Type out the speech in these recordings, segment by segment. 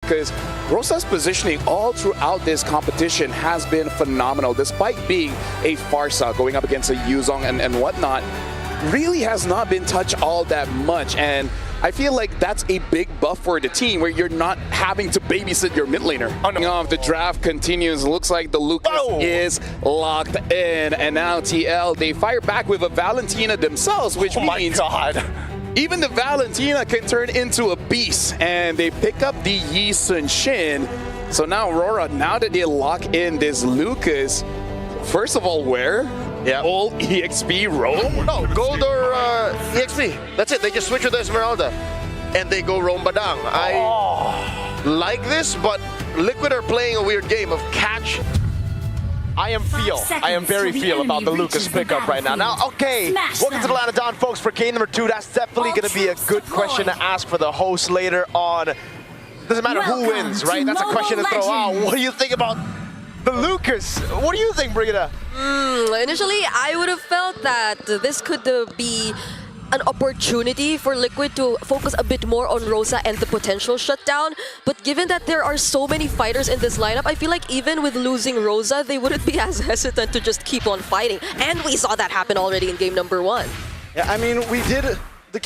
because Rosa's positioning all throughout this competition has been phenomenal, despite being a Farsa going up against a Yuzong and whatnot. Really has not been touched all that much, and I feel like that's a big buff for the team where you're not having to babysit your mid laner. Oh, no. The draft continues. Looks like the Lucas is locked in, and now TL, they fire back with a Valentina themselves, which means even the Valentina can turn into a beast, and they pick up the Yi Sun Shin. So now Aurora, now that they lock in this Lucas, first of all, where? Yeah. All EXP roam? No, gold or EXP. That's it. They just switch with the Esmeralda. And they roam Badang. I like this, but Liquid are playing a weird game of catch. I am very feel about the Lucas pickup right now. Now, okay, welcome to the Line of Dawn, folks, for game number 2. That's definitely going to be a good question to ask for the host later on. Doesn't matter who wins, right? That's a question to throw out. What do you think about the Lucas? What do you think, Brigida? Initially, I would have felt that this could be an opportunity for Liquid to focus a bit more on Rosa and the potential shutdown. But given that there are so many fighters in this lineup, I feel like even with losing Rosa, they wouldn't be as hesitant to just keep on fighting. And we saw that happen already in game number 1. Yeah, I mean, we did. The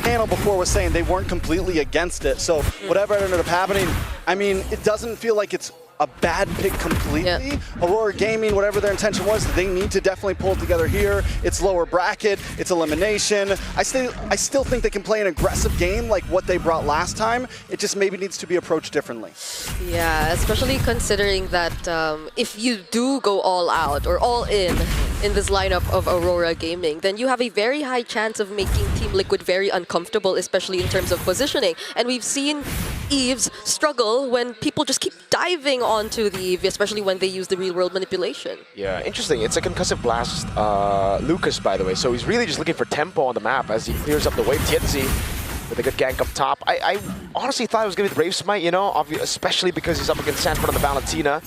panel before was saying they weren't completely against it. So whatever ended up happening, I mean, it doesn't feel like it's a bad pick completely. Yeah. Aurora Gaming, whatever their intention was, they need to definitely pull it together here. It's lower bracket, it's elimination. I still think they can play an aggressive game like what they brought last time. It just maybe needs to be approached differently. Yeah, especially considering that if you do go all out or all in this lineup of Aurora Gaming, then you have a very high chance of making Team Liquid very uncomfortable, especially in terms of positioning. And we've seen Eves struggle when people just keep diving onto the Eve, especially when they use the real-world manipulation. Yeah, interesting. It's a concussive blast, Lucas, by the way. So he's really just looking for tempo on the map as he clears up the wave. Tienzi with a good gank up top. I honestly thought it was going to be the Brave Smite, you know, especially because he's up against Sanford on the Valentina.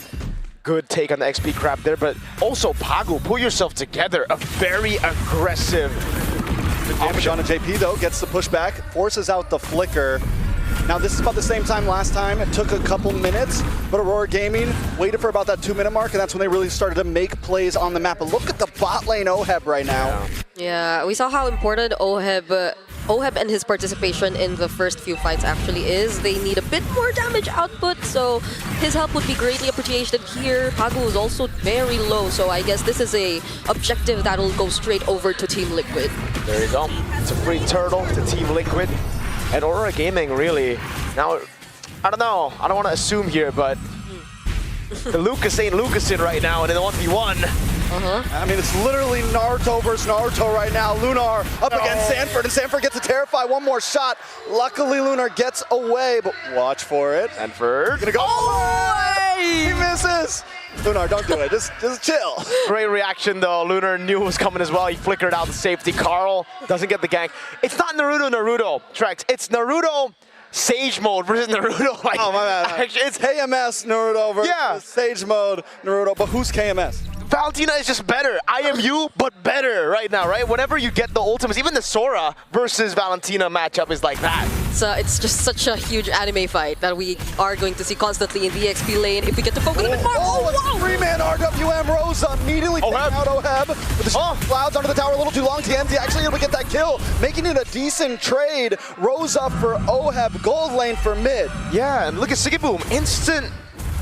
Good take on the XP crap there, but also Pagu, pull yourself together. A very aggressive Damage on a JP though, gets the pushback, forces out the flicker. Now this is about the same time last time. It took a couple minutes, but Aurora Gaming waited for about that 2-minute mark, and that's when they really started to make plays on the map. But look at the bot lane OHEB right now. Yeah, we saw how important OHEB and his participation in the first few fights actually is. They need a bit more damage output, so his help would be greatly appreciated here. Pagu is also very low, so I guess this is a objective that will go straight over to Team Liquid. There you go. It's a free turtle to Team Liquid. And Aurora Gaming, really, now, I don't know, I don't want to assume here, but the Lucas ain't Lucasin right now, and in the 1v1. I mean, it's literally Naruto versus Naruto right now. Lunar up against Sanford, and Sanford gets to terrify one more shot. Luckily, Lunar gets away, but watch for it. Sanford. Gonna go. Oh, he misses. Lunar, don't do it. Just chill. Great reaction, though. Lunar knew it was coming as well. He flickered out the safety. Carl doesn't get the gank. It's not Naruto, Trex. It's Naruto Sage Mode versus Naruto. Like, oh, my bad. Actually, it's KMS Naruto versus Sage Mode Naruto. But who's KMS? Valentina is just better. I am you, but better right now, right? Whenever you get the ultimates, even the Sora versus Valentina matchup is like that. So it's just such a huge anime fight that we are going to see constantly in the XP lane if we get to focus a bit more. Oh, wow! 3-man RWM Rosa immediately taking out OHEB. With the clouds under the tower a little too long. TNZ actually able to get that kill, making it a decent trade. Rosa for OHEB, gold lane for mid. Yeah, and look at Sigiboom. Instant.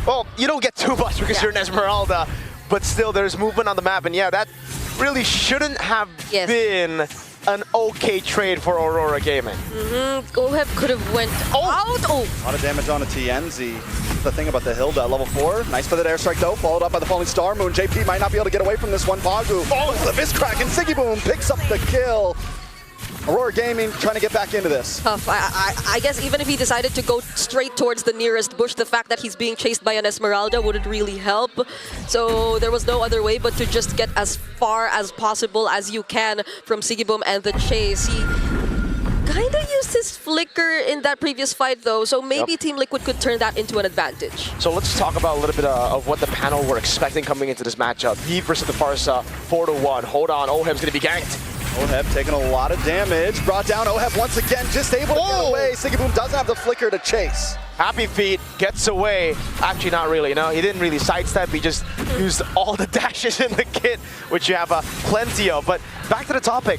Well, you don't get too much because you're an Esmeralda. But still, there's movement on the map, and yeah, that really shouldn't have been an okay trade for Aurora Gaming. OHEB could have went out. Oh, a lot of damage on a TNZ. The thing about the Hilda at level 4. Nice for that airstrike though, followed up by the falling Star Moon. JP might not be able to get away from this one. Pagu. Oh, the Fist Crack, and Sigiboom picks up the kill. Aurora Gaming trying to get back into this. Tough. I guess even if he decided to go straight towards the nearest bush, the fact that he's being chased by an Esmeralda wouldn't really help. So there was no other way but to just get as far as possible as you can from Sigiboom and the chase. He kind of used his flicker in that previous fight though, so maybe Team Liquid could turn that into an advantage. So let's talk about a little bit of what the panel were expecting coming into this matchup. Eve versus the Farsa, 4-1. Hold on, OHEB's going to be ganked. Oheb taking a lot of damage. Brought down Oheb once again, just able to get away. Sigiboom doesn't have the flicker to chase. Happy Feet gets away. Actually, not really. You know, he didn't really sidestep. He just used all the dashes in the kit, which you have plenty of. But back to the topic.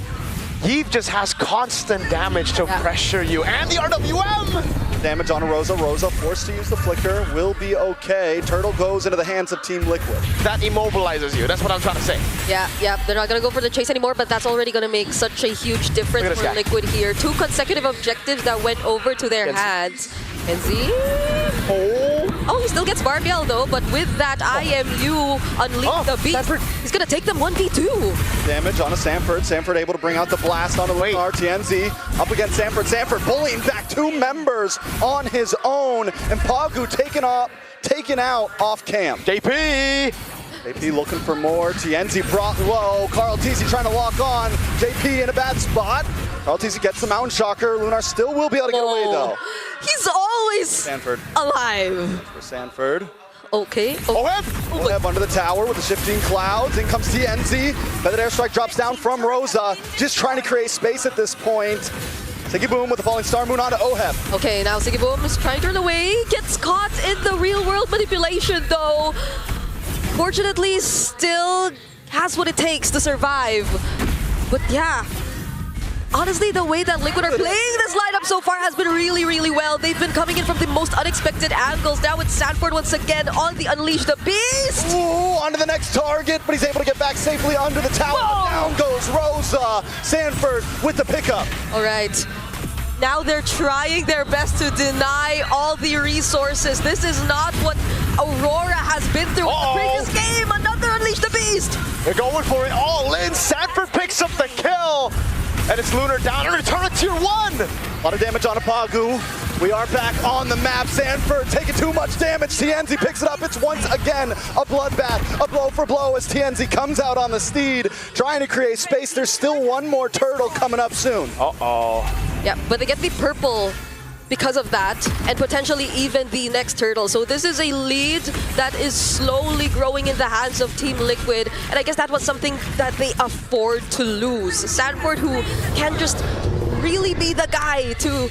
Yves just has constant damage to pressure you. And the RWM! Damage on Rosa. Rosa forced to use the flicker. Will be okay. Turtle goes into the hands of Team Liquid. That immobilizes you. That's what I'm trying to say. Yeah, they're not going to go for the chase anymore, but that's already going to make such a huge difference for Liquid here. 2 consecutive objectives that went over to their hands. Kenzie? Oh, he still gets Barbiel though, but with that IMU unleash the beast, he's going to take them 1v2. Damage on a Sanford. Sanford able to bring out the blast on a Lunar. TNZ up against Sanford. Sanford bullying back 2 members on his own. And Pagu taken out off cam. JP! JP looking for more. TNZ brought low. Carl TZ trying to lock on. JP in a bad spot. Carl TZ gets the Mountain Shocker. Lunar still will be able to get away though. He's always Sanford alive. for Sanford. Okay. Oheb under the tower with the shifting clouds. In comes TNZ. Feathered Airstrike drops down from Rosa. Just trying to create space at this point. Sigiboom with the falling star moon onto Oheb. Okay, now Sigiboom is trying to turn away. Gets caught in the real world manipulation though. Fortunately, still has what it takes to survive. But yeah, honestly, the way that Liquid are playing this lineup so far has been really, really well. They've been coming in from the most unexpected angles. Now with Sanford once again on the Unleash the Beast. Ooh, onto the next target, but he's able to get back safely under the tower. Down goes Rosa. Sanford with the pickup. All right. Now they're trying their best to deny all the resources. This is not what Aurora has been through in the previous game. Another Unleash the Beast. They're going for it all in. Sanford picks up the kill. And it's Lunar down and return to tier 1. A lot of damage on Pagu. We are back on the map. Sanford taking too much damage. TNZ picks it up. It's once again a bloodbath. A blow for blow as TNZ comes out on the steed, trying to create space. There's still one more turtle coming up soon. Yeah, but they get the purple because of that, and potentially even the next turtle. So this is a lead that is slowly growing in the hands of Team Liquid, and I guess that was something that they afford to lose. Sanford, who can just really be the guy to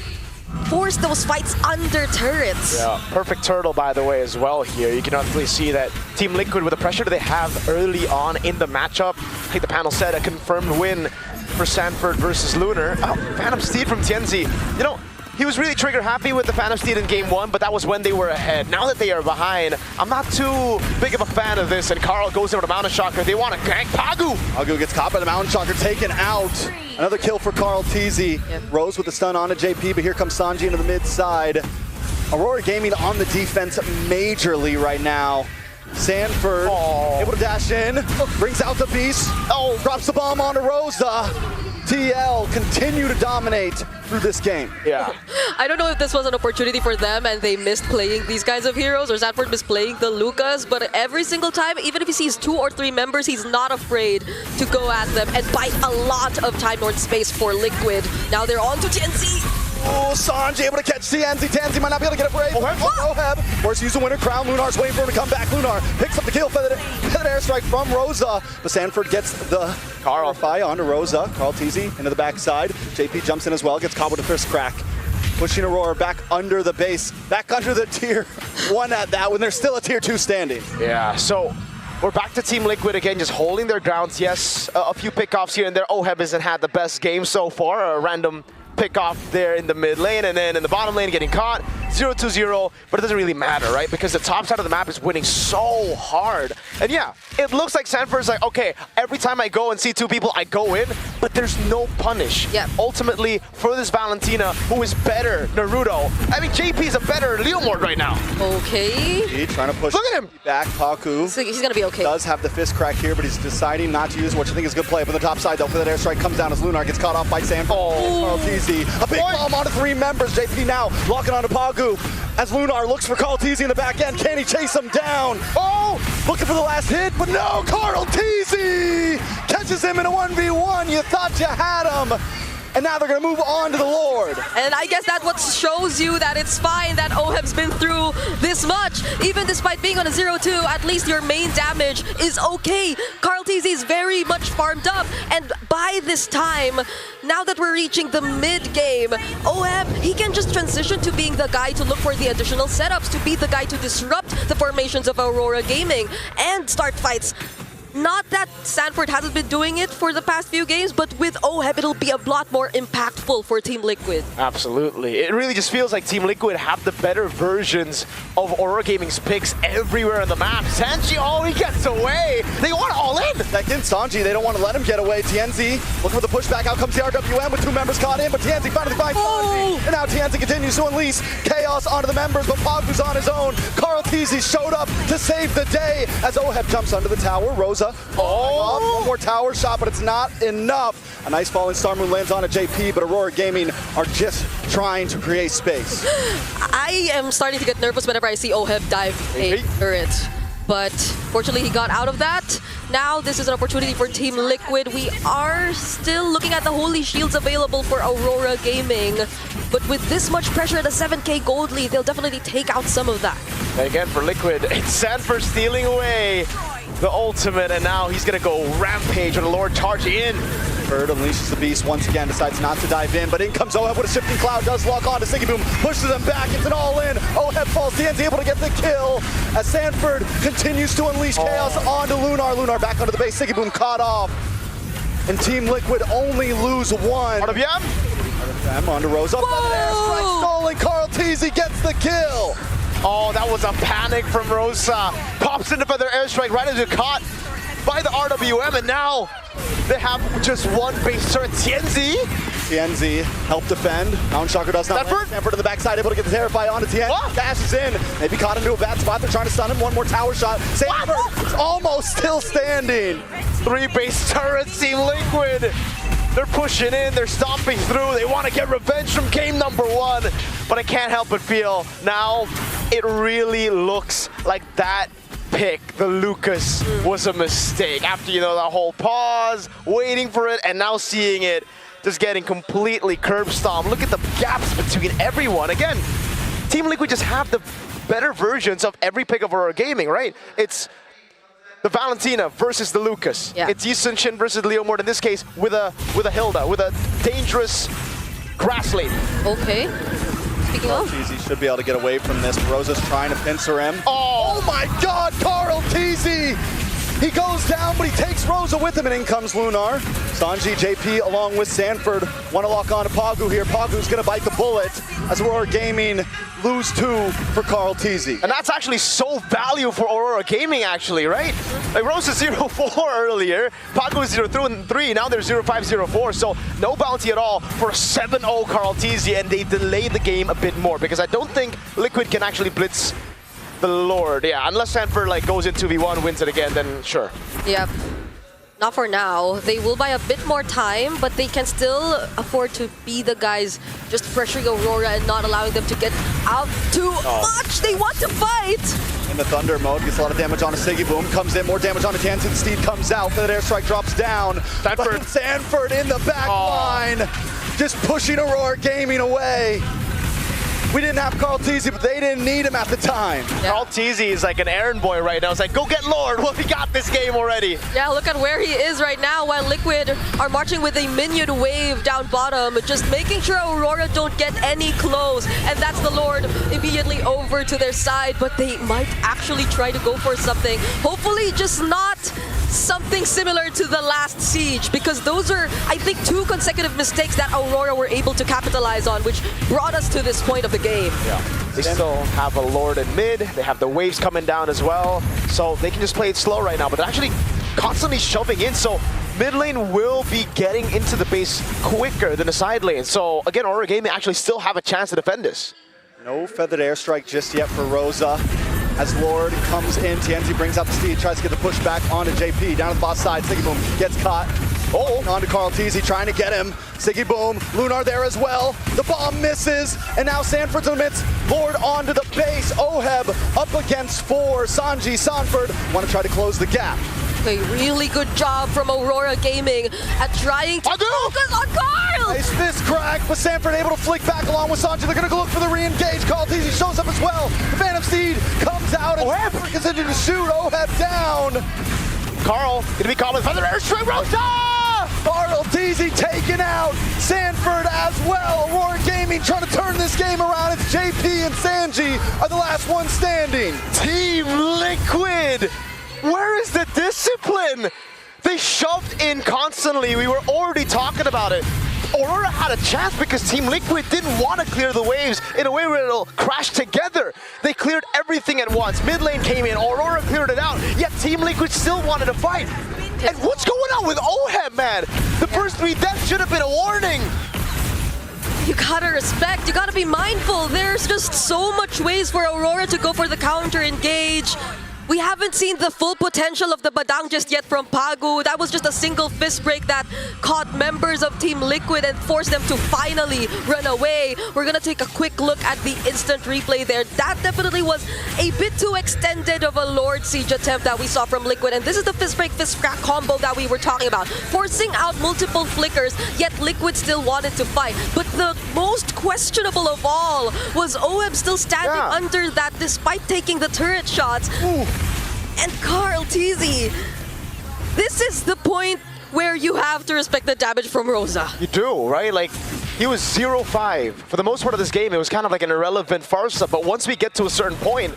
force those fights under turrets. Yeah, perfect turtle, by the way, as well here. You can actually see that Team Liquid, with the pressure that they have early on in the matchup, I think the panel said a confirmed win for Sanford versus Lunar. Oh, Phantom Steed from TNZ. You know, he was really trigger happy with the Phantom Steed in game 1, but that was when they were ahead. Now that they are behind, I'm not too big of a fan of this, and Carl goes over to Mountain Shocker. They want to gank Pagu. Pagu gets caught by the Mountain Shocker, taken out. Another kill for Carl TZ. Rose with the stun onto JP, but here comes Sanji into the mid side. Aurora Gaming on the defense majorly right now. Sanford able to dash in, brings out the beast, drops the bomb onto Rosa. TL continue to dominate through this game. Yeah. I don't know if this was an opportunity for them and they missed playing these kinds of heroes, or Sanford missed playing the Lucas, but every single time, even if he sees 2 or 3 members, he's not afraid to go at them and buy a lot of Time Lord space for Liquid. Now they're on to TNZ. Oh, Sanji able to catch TNZ. TNZ might not be able to get a break. Oheb forced to use the Winter Crown. Lunar's waiting for him to come back. Lunar picks up the kill. Feathered Airstrike from Rosa. But Sanford gets the Clarify onto Rosa. Carl TZ into the backside. JP jumps in as well. Gets caught with a fist crack. Pushing Aurora back under the base. Back under the tier 1 at that when there's still a tier 2 standing. Yeah, so we're back to Team Liquid again, just holding their grounds. Yes, a few pickoffs here and there. Oheb hasn't had the best game so far. A random pick off there in the mid lane, and then in the bottom lane getting caught. 0-2-0, but it doesn't really matter, right? Because the top side of the map is winning so hard. And yeah, it looks like Sanford's like, okay, every time I go and see 2 people, I go in, but there's no punish. Yeah. Ultimately, for this Valentina, who is better Naruto, I mean, JP's a better Leomord right now. Okay. He trying to push Look at him back. Paku So he's gonna be okay. does have the fist crack here, but he's deciding not to use what you think is a good play. But the top side, though, for that airstrike comes down as Lunar gets caught off by Sanford. Carl TZ. A big bomb onto 3 members. JP now locking onto Pagu as Lunar looks for Carl TZ in the back end. Can he chase him down? Looking for the last hit, but no. Carl TZ catches him in a 1v1. You thought you had him. and now they're going to move on to the Lord. And I guess that what shows you that it's fine that OHEB's been through this much. Even despite being on a 0-2, at least your main damage is okay. KarlTzy is very much farmed up. And by this time, now that we're reaching the mid-game, OHEB, he can just transition to being the guy to look for the additional setups, to be the guy to disrupt the formations of Aurora Gaming and start fights. Not that Sanford hasn't been doing it for the past few games, but with OHEB, it'll be a lot more impactful for Team Liquid. Absolutely. It really just feels like Team Liquid have the better versions of Aurora Gaming's picks everywhere on the map. Sanji, oh, he gets away. They want all in. Second, Sanji, they don't want to let him get away. TNZ looking for the pushback. Out comes the RWM with 2 members caught in, but TNZ finally finds Sanji. And now TNZ continues to unleash chaos onto the members, but Pogbu's on his own. KarlTzy showed up to save the day as OHEB jumps under the tower. Rosa, one more tower shot, but it's not enough. A nice falling Star Moon lands on a JP, but Aurora Gaming are just trying to create space. I am starting to get nervous whenever I see OHEB dive a turret. But fortunately, he got out of that. Now, this is an opportunity for Team Liquid. We are still looking at the Holy Shields available for Aurora Gaming. But with this much pressure at a 7k gold lead, they'll definitely take out some of that. And again, for Liquid, it's Sanford stealing away the ultimate, and now he's going to go rampage with the Lord charging in. Bird unleashes the beast once again, decides not to dive in, but in comes OHEB with a shifting cloud, does lock on to Siggyboom, pushes him back, it's an all-in. OHEB falls, TNZ able to get the kill as Sanford continues to unleash chaos onto Lunar. Lunar back onto the base, Siggyboom caught off. And Team Liquid only lose one. RWM onto Rosa, airstrike stolen, KarlTzy gets the kill. Oh, that was a panic from Rosa. Pops into feather airstrike right as it caught by the RWM, and now they have just one base turret. TNZ help defend. Mountain Shocker does not land. Sanford to the backside, able to get the Terrify onto TNZ. Dashes in. Maybe caught into a bad spot. They're trying to stun him. One more tower shot. Sanford is almost still standing. 3 base turrets, Team Liquid. They're pushing in, they're stomping through, they want to get revenge from game number 1, but I can't help but feel now it really looks like that pick, the Lucas, was a mistake. After, you know, that whole pause, waiting for it, and now seeing it just getting completely curb stomped. Look at the gaps between everyone. Again, Team Liquid just have the better versions of every pick of Aurora Gaming, right? It's the Valentina versus the Lucas. Yeah. It's Yi Sun-shin versus Leo Mort in this case with a Hilda, with a dangerous grass lane. Okay. Speaking of, KarlTzy should be able to get away from this. Rosa's trying to pincer him. Oh my God, KarlTzy! He goes down, but he takes Rosa with him, and in comes Lunar. Sanji, JP, along with Sanford, want to lock on to Pogbu here. Pogbu's going to bite the bullet as Aurora Gaming lose 2 for KarlTzy. And that's actually so value for Aurora Gaming, actually, right? Like Rosa 0-4 earlier, Pogbu 0-3, now they're 0-5-0-4, so no bounty at all for 7-0 KarlTzy, and they delay the game a bit more because I don't think Liquid can actually blitz the Lord. Yeah, unless Sanford like goes in 2v1, wins it again, then sure. yeah, not for now. They will buy a bit more time, but they can still afford to be the guys just pressuring Aurora and not allowing them to get out too much. They want to fight. In the Thunder mode, gets a lot of damage on a Siggyboom, comes in, more damage on a TNZ, the Steed comes out, that airstrike drops down. Sanford in the back line, just pushing Aurora Gaming away. We didn't have KarlTzy, but they didn't need him at the time. Yeah. KarlTzy is like an errand boy right now. It's like, go get Lord. Well, we got this game already. Yeah, look at where he is right now while Liquid are marching with a minion wave down bottom, just making sure Aurora don't get any close. And that's the Lord immediately over to their side, but they might actually try to go for something. Hopefully just not something similar to the last siege, because those are, I think, 2 consecutive mistakes that Aurora were able to capitalize on, which brought us to this point of the game. Yeah. They still have a Lord in mid, they have the waves coming down as well, so they can just play it slow right now, but they're actually constantly shoving in, so mid lane will be getting into the base quicker than the side lane. So again, Aurora Gaming actually still have a chance to defend this. No feathered airstrike just yet for Rosa. As Lord comes in, TNZ brings out the Steed, tries to get the push back onto JP, down to the bot side, Siggyboom gets caught. Onto KarlTzy, trying to get him. Siggyboom, Lunar there as well. The bomb misses, and now Sanford's in the midst. Lord onto the base, OHEB up against 4. Sanji, Sanford want to try to close the gap. A really good job from Aurora Gaming at trying to focus on Carl! Nice fist crack, but Sanford able to flick back along with Sanji. They're going to look for the re-engage. TLPH shows up as well. The Phantom Steed comes out and Sanford continues to shoot. Oheb down. Carl gonna be caught with feather airstrike. Rosa! TLPH taken out. Sanford as well. Aurora Gaming trying to turn this game around. It's JP and Sanji are the last one standing. Team Liquid! Where is the discipline? They shoved in constantly. We were already talking about it. Aurora had a chance because Team Liquid didn't want to clear the waves in a way where it'll crash together. They cleared everything at once. Mid lane came in, Aurora cleared it out, yet Team Liquid still wanted to fight. And what's going on with Oheb, man? The first 3 deaths should have been a warning. You gotta respect, you gotta be mindful. There's just so much ways for Aurora to go for the counter engage. We haven't seen the full potential of the Badang just yet from Pagu. That was just a single fist break that caught members of Team Liquid and forced them to finally run away. We're gonna take a quick look at the instant replay there. That definitely was a bit too extended of a Lord Siege attempt that we saw from Liquid. And this is the fist break, fist crack combo that we were talking about. Forcing out multiple flickers, yet Liquid still wanted to fight. But the most questionable of all was Oheb still standing under that despite taking the turret shots. Ooh. And Carl TZ, this is the point where you have to respect the damage from Rosa. You do, right? Like, he was 0-5. For the most part of this game, it was kind of like an irrelevant farsa, but once we get to a certain point,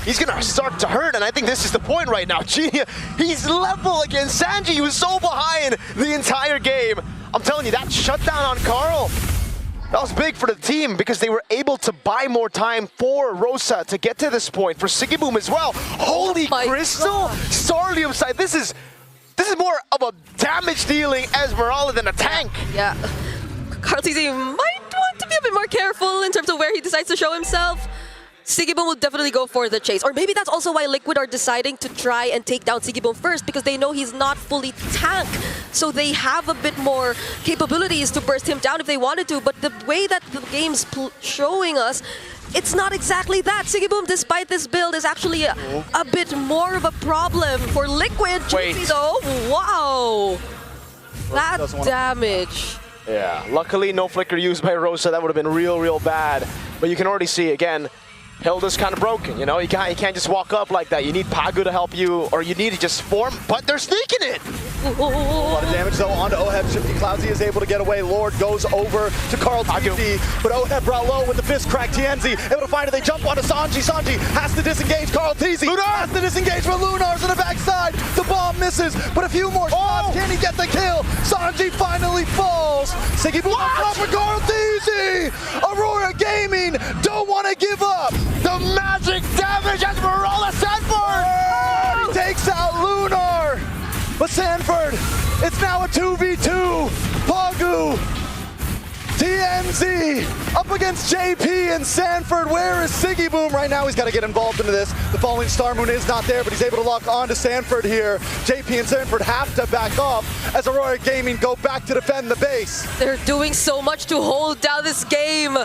he's gonna start to hurt, and I think this is the point right now. Genia, he's level against Sanji. He was so behind the entire game. I'm telling you, that shutdown on Carl, that was big for the team because they were able to buy more time for Rosa to get to this point. For Sigiboom as well. Holy crystal! Starlium side. This is more of a damage dealing Esmeralda than a tank. Yeah. Carl TZ might want to be a bit more careful in terms of where he decides to show himself. Sigiboom will definitely go for the chase. Or maybe that's also why Liquid are deciding to try and take down Sigiboom first, because they know he's not fully tank. So they have a bit more capabilities to burst him down if they wanted to. But the way that the game's showing us, it's not exactly that. Sigiboom, despite this build, is actually a bit more of a problem for Liquid. JP though, wow. That damage. Yeah, luckily no flicker used by Rosa. That would have been real bad. But you can already see, again, Hilda's kind of broken, you know? You can't just walk up like that. You need Pagu to help you, or you need to just form, but they're sneaking it! A lot of damage though onto Oheb. Shifty Cloudsy is able to get away. Lord goes over to Carl TZ, but Oheb brought low with the fist crack. TNZ able to find it. They jump onto Sanji. Sanji has to disengage. Carl TZ has to disengage, but Lunar's on the backside. The bomb misses, but a few more shots. Can he get the kill? Sanji finally falls. Sigiboom up for Carl TZ. Aurora Gaming don't want to give up. The magic damage Esmeralda Sanford! He takes out Lunar. But Sanford, it's now a 2v2. Pagu, TNZ up against JP and Sanford. Where is Sigiboom right now? He's got to get involved into this. The falling Star Moon is not there, but he's able to lock on to Sanford here. JP and Sanford have to back off as Aurora Gaming go back to defend the base. They're doing so much to hold down this game.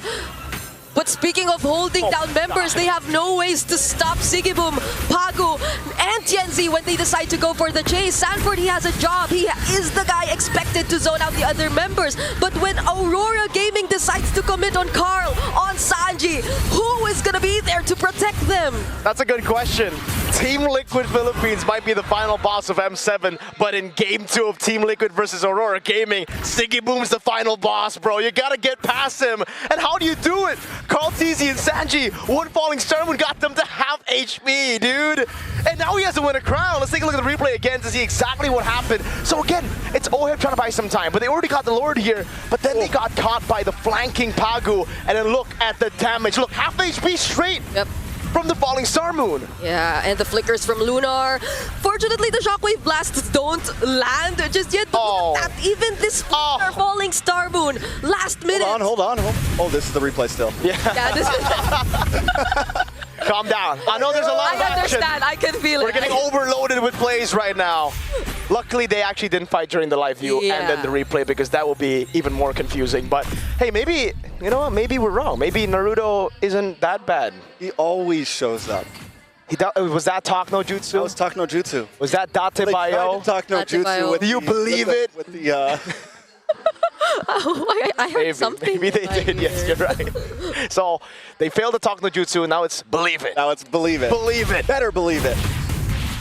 But speaking of holding down members, they have no ways to stop Sigiboom, Pagu, and TNZ when they decide to go for the chase. Sanford, he has a job. He is the guy expected to zone out the other members. But when Aurora Gaming decides to commit on Carl, on Sanji, who is going to be there to protect them? That's a good question. Team Liquid Philippines might be the final boss of M7, but in Game 2 of Team Liquid versus Aurora Gaming, Sigiboom's the final boss, bro. You gotta get past him. And how do you do it? Carl TZ and Sanji, one falling star moon got them to half HP, dude. And now he has to win a crown. Let's take a look at the replay again to see exactly what happened. So again, it's Oheb trying to buy some time, but they already got the Lord here, but then they got caught by the flanking Pagu, and then look at the damage. Look, half HP straight. Yep. From the falling star moon. Yeah, and the flickers from Lunar. Fortunately, the shockwave blasts don't land just yet. But look at that, even this flicker falling star moon, last minute. Hold on. Oh, this is the replay still. Yeah, this is Calm down. I know there's a lot of action. I understand. I can feel it. We're getting overloaded with plays right now. Luckily, they actually didn't fight during the live view and then the replay, because that will be even more confusing. But hey, maybe, you know what? Maybe we're wrong. Maybe Naruto isn't that bad. He always shows up. Was that talk no jutsu? That was talk no jutsu. Was that date They tried bayo? to talk no Date jutsu bayo. with Do you believe it? With the I heard something. Maybe they like did. Yes, here. you're right. So they failed to talk no jutsu, and now it's believe it. now it's believe it. Believe it. Better believe it.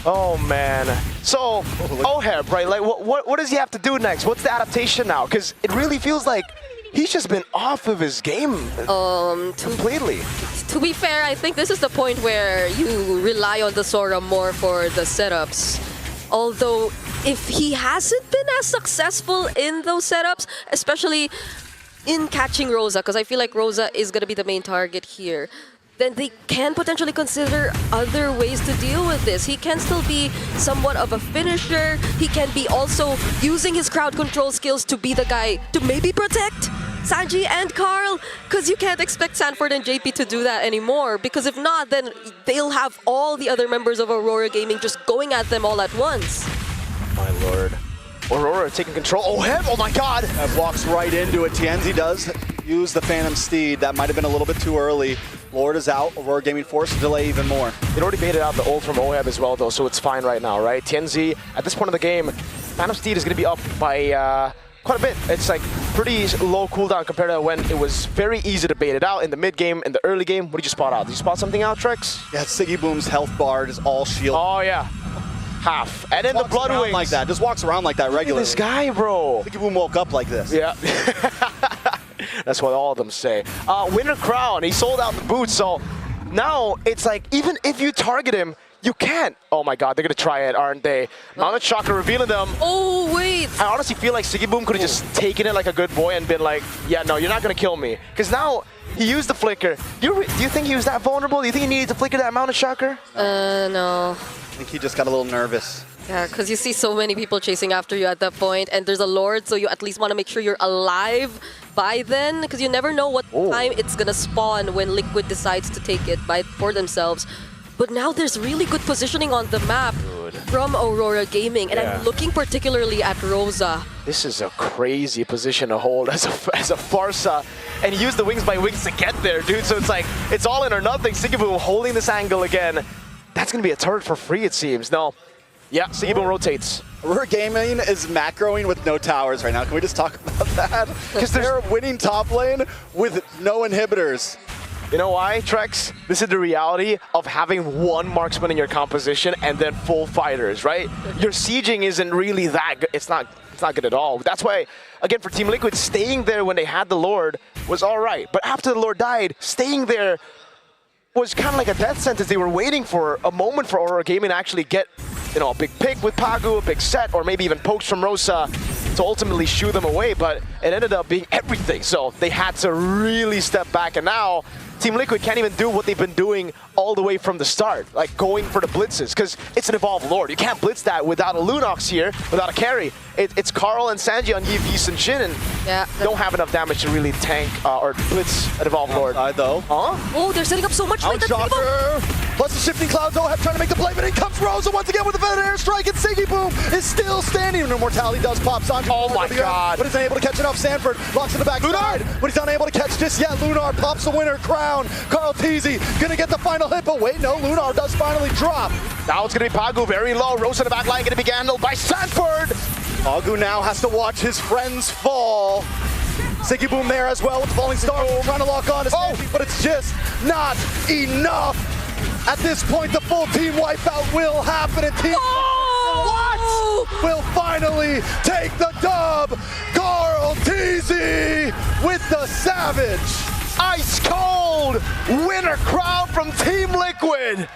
Oh man. So Oheb, right? Like, what does he have to do next? What's the adaptation now? Because it really feels like he's just been off of his game completely. To be fair, I think this is the point where you rely on the Sora more for the setups. Although, if he hasn't been as successful in those setups, especially in catching Rosa, because I feel like Rosa is going to be the main target here, then they can potentially consider other ways to deal with this. He can still be somewhat of a finisher. He can be also using his crowd control skills to be the guy to maybe protect Sanji and Carl, because you can't expect Sanford and JP to do that anymore, because if not, then they'll have all the other members of Aurora Gaming just going at them all at once. My lord. Aurora taking control. Oheb, oh my god! Walks right into it. Tienzi does use the Phantom Steed. That might have been a little bit too early. Lord is out. Aurora Gaming forced to delay even more. It already baited out the ult from Oheb as well, though, so it's fine right now, right? Tienzi, at this point of the game, Phantom Steed is going to be up by quite a bit. It's like pretty low cooldown compared to when it was very easy to bait it out in the mid game, in the early game. What did you spot out? Did you spot something out, Trex? Yeah, Siggy Boom's health bar is all shield. Oh, yeah. Half. And then the Walks Blood around Wings. like that. Just walks around like that Look at regularly. this guy, bro. Siggy Boom woke up like this. Yeah. That's what all of them say. Winter Crown, he sold out the boots, so now it's like, even if you target him, you can't. Oh my god, they're gonna try it, aren't they? Mounted Chakra revealing them. Oh, wait. I honestly feel like Siggy Boom could have just taken it like a good boy and been like, yeah, no, you're not gonna kill me. Because now he used the flicker. Do you think he was that vulnerable? Do you think he needed to flicker that Mounted Chakra? No. I think he just got a little nervous. Yeah, because you see so many people chasing after you at that point, and there's a Lord, so you at least want to make sure you're alive by then, because you never know what time it's going to spawn when Liquid decides to take it for themselves. But now there's really good positioning on the map from Aurora Gaming, and I'm looking particularly at Rosa. This is a crazy position to hold as a Farsa, and he used the wings by wings to get there, dude. So it's like, it's all in or nothing. Siggy Boom holding this angle again. That's going to be a turret for free, it seems. No. Yeah, Siggy Boom rotates. Aurora Gaming is macroing with no towers right now. Can we just talk about that? Because they're winning top lane with no inhibitors. You know why, Trex? This is the reality of having one marksman in your composition and then full fighters, right? Your sieging isn't really that good. It's not good at all. That's why, again, for Team Liquid, staying there when they had the Lord was all right. But after the Lord died, staying there was kind of like a death sentence. They were waiting for a moment for Aurora Gaming to actually get, you know, a big pick with Pagu, a big set, or maybe even pokes from Rosa to ultimately shoo them away, but it ended up being everything. So they had to really step back, and now Team Liquid can't even do what they've been doing all the way from the start, like going for the blitzes, because it's an evolved Lord. You can't blitz that without a Lunox here, without a carry. It's Carl and Sanji on Yi and Shin, and don't have enough damage to really tank or blitz an evolved Lord. Though. Huh? Oh, they're setting up so much late. Shocker! Plus the shifting clouds, Oheb trying to make the play, but in comes Rosa once again with the feather airstrike, and Siggy Boom is still standing. And Immortality does pop Sanji. Oh my god. But he's unable to catch enough. Sanford locks in the backside, but he's unable to catch just yet. Lunar pops the winner crown. Carl Teasy gonna get the final hit, but wait, no, Lunar does finally drop. Now it's gonna be Pagu very low. Rosa in the back line gonna be handled by Sanford. Pagu now has to watch his friends fall. Siggy Boom there as well with the falling star, trying to lock on to Sanji, but it's just not enough. At this point, the full team wipeout will happen, and Team will finally take the dub. Carl Teasy with the savage. Ice cold winner crowd from Team Liquid.